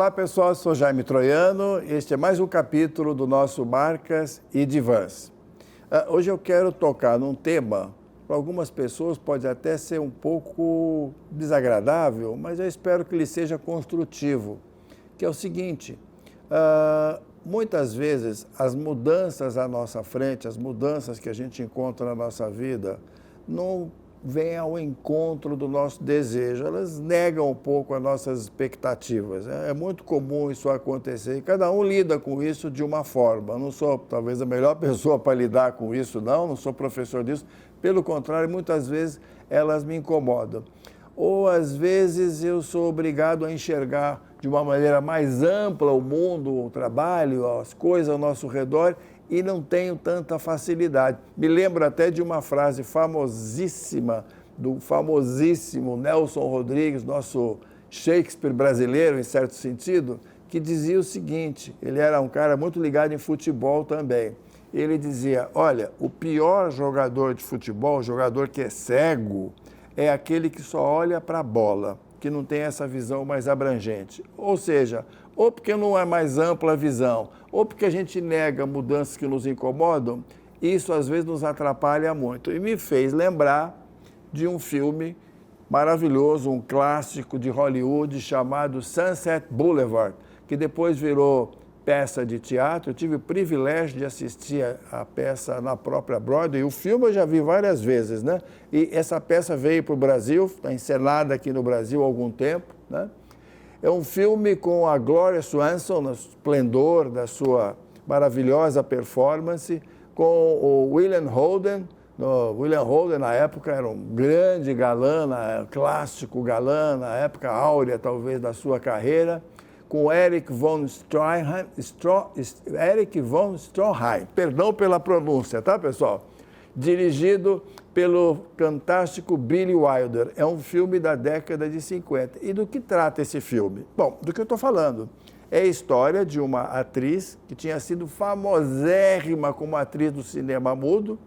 Olá pessoal, eu sou Jaime Troiano, este é mais um capítulo do nosso Marcas e Divãs. Hoje eu quero tocar num tema, para algumas pessoas pode até ser um pouco desagradável, mas eu espero que ele seja construtivo, que é o seguinte, muitas vezes as mudanças à nossa frente, as mudanças que a gente encontra na nossa vida, não vêm ao encontro do nosso desejo, elas negam um pouco as nossas expectativas. É muito comum isso acontecer e cada um lida com isso de uma forma. Eu não sou talvez a melhor pessoa para lidar com isso, não sou professor disso, pelo contrário, muitas vezes elas me incomodam. Ou às vezes eu sou obrigado a enxergar de uma maneira mais ampla o mundo, o trabalho, as coisas ao nosso redor e não tenho tanta facilidade. Me lembro até de uma frase famosíssima do famosíssimo Nelson Rodrigues, nosso Shakespeare brasileiro, em certo sentido, que dizia o seguinte, ele era um cara muito ligado em futebol também. Ele dizia, olha, o pior jogador de futebol, o jogador que é cego, é aquele que só olha para a bola, que não tem essa visão mais abrangente. Ou seja, ou porque não é mais ampla a visão, ou porque a gente nega mudanças que nos incomodam, isso às vezes nos atrapalha muito. E me fez lembrar de um filme maravilhoso, um clássico de Hollywood chamado Sunset Boulevard, que depois virou peça de teatro. Eu tive o privilégio de assistir a peça na própria Broadway. O filme eu já vi várias vezes, né? E essa peça veio para o Brasil, está encenada aqui no Brasil há algum tempo, né? É um filme com a Gloria Swanson, no esplendor da sua maravilhosa performance, com o William Holden. William Holden, na época, era um grande galã, clássico galã, na época áurea, talvez, da sua carreira, com Erich von Stroheim, perdão pela pronúncia, tá, pessoal? Dirigido pelo fantástico Billy Wilder. É um filme da década de 50. E do que trata esse filme? Bom, do que eu estou falando. É a história de uma atriz que tinha sido famosérrima como atriz do cinema mudo,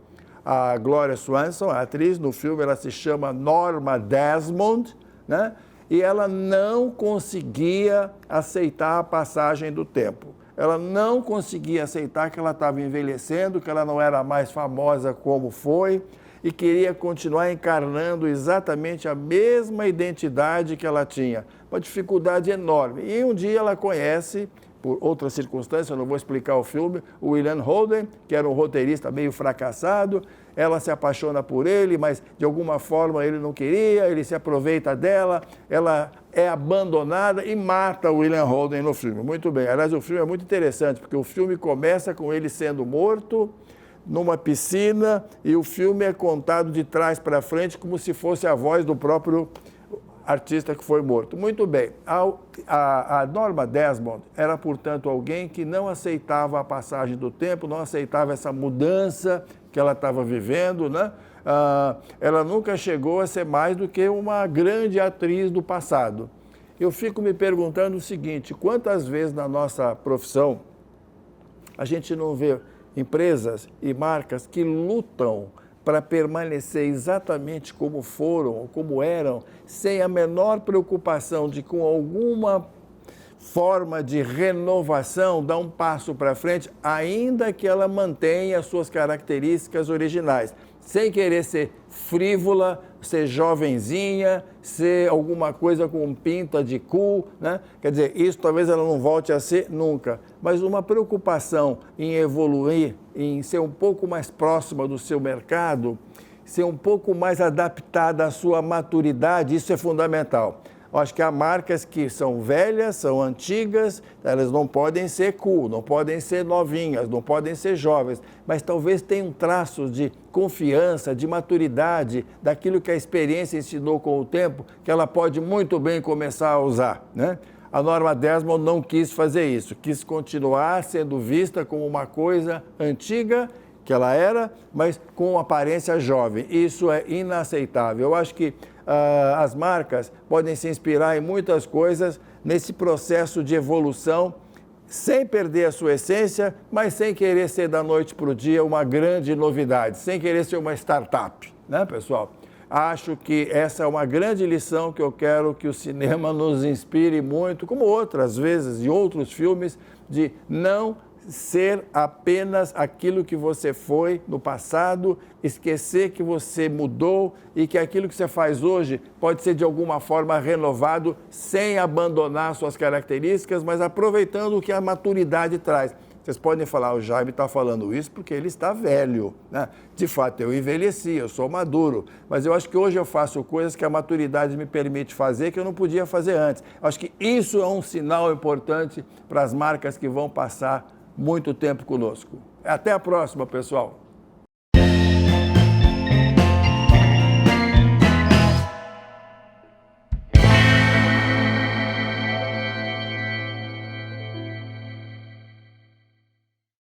a Gloria Swanson, a atriz. No filme ela se chama Norma Desmond, né? E ela não conseguia aceitar a passagem do tempo. Ela não conseguia aceitar que ela estava envelhecendo, que ela não era mais famosa como foi e queria continuar encarnando exatamente a mesma identidade que ela tinha. Uma dificuldade enorme. E um dia ela conhece, por outras circunstâncias, eu não vou explicar o filme, o William Holden, que era um roteirista meio fracassado. Ela se apaixona por ele, mas de alguma forma ele não queria, ele se aproveita dela, ela é abandonada e mata o William Holden no filme. Muito bem, aliás, o filme é muito interessante, porque o filme começa com ele sendo morto numa piscina e o filme é contado de trás para frente como se fosse a voz do próprio artista que foi morto. Muito bem, a Norma Desmond era, portanto, alguém que não aceitava a passagem do tempo, não aceitava essa mudança que ela estava vivendo, né? Ela nunca chegou a ser mais do que uma grande atriz do passado. Eu fico me perguntando o seguinte, quantas vezes na nossa profissão a gente não vê empresas e marcas que lutam para permanecer exatamente como foram ou como eram, sem a menor preocupação de, com alguma forma de renovação, dar um passo para frente, ainda que ela mantenha as suas características originais, sem querer ser frívola, ser jovenzinha, ser alguma coisa com pinta de cool, né? Quer dizer, isso talvez ela não volte a ser nunca, mas uma preocupação em evoluir, em ser um pouco mais próxima do seu mercado, ser um pouco mais adaptada à sua maturidade, isso é fundamental. Eu acho que há marcas que são velhas, são antigas, elas não podem ser cool, não podem ser novinhas, não podem ser jovens, mas talvez tenham traços de confiança, de maturidade, daquilo que a experiência ensinou com o tempo, que ela pode muito bem começar a usar, né? A Norma Desmond não quis fazer isso, quis continuar sendo vista como uma coisa antiga, que ela era, mas com aparência jovem. Isso é inaceitável. Eu acho que as marcas podem se inspirar em muitas coisas nesse processo de evolução, sem perder a sua essência, mas sem querer ser da noite para o dia uma grande novidade, sem querer ser uma startup, né, pessoal? Acho que essa é uma grande lição que eu quero que o cinema nos inspire muito, como outras vezes, e outros filmes, de não ser apenas aquilo que você foi no passado, esquecer que você mudou e que aquilo que você faz hoje pode ser de alguma forma renovado, sem abandonar suas características, mas aproveitando o que a maturidade traz. Vocês podem falar, o Jaime está falando isso porque ele está velho, né? De fato, eu envelheci, eu sou maduro, mas eu acho que hoje eu faço coisas que a maturidade me permite fazer que eu não podia fazer antes. Acho que isso é um sinal importante para as marcas que vão passar muito tempo conosco. Até a próxima, pessoal!